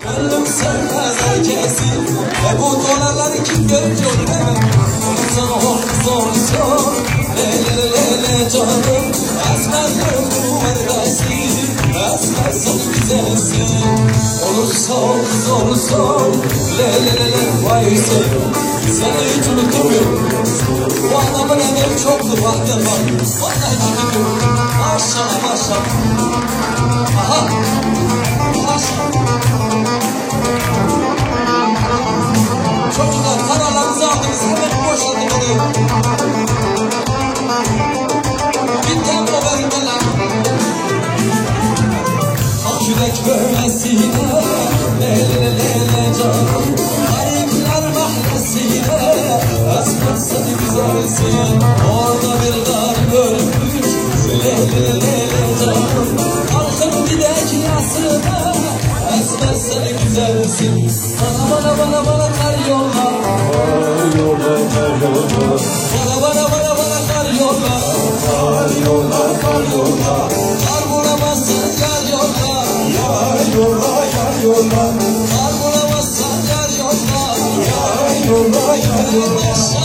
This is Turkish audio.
Gönlüm sevmez herkesi ve bu dolarları kim görüyor hemen. Zor le canım, esmer gönlüm neredesin, esmer sen güzelsin. Olursa zor le vay sevim, seni hiç unutamıyorum. Bu adamın emeği çoktu vakti var, vallahi gidiyorum. Maşallah aha çocuklar paralarınızı aldınız, hemen boşaltın beni. Gitten o benim lan. Ak yürek böylesine le canım, garipler mahallesine esmer seni güzelsin. Orada bir gar görmüş le canım, kalkın gidek yasına esmer seni güzelsin. Bana kar yolla, kar yolla. Bana kar yolla, kar yolla. Kar bulamazsan yar yolla, yar yolla. Kar bulamazsan yar yolla, yar yolla.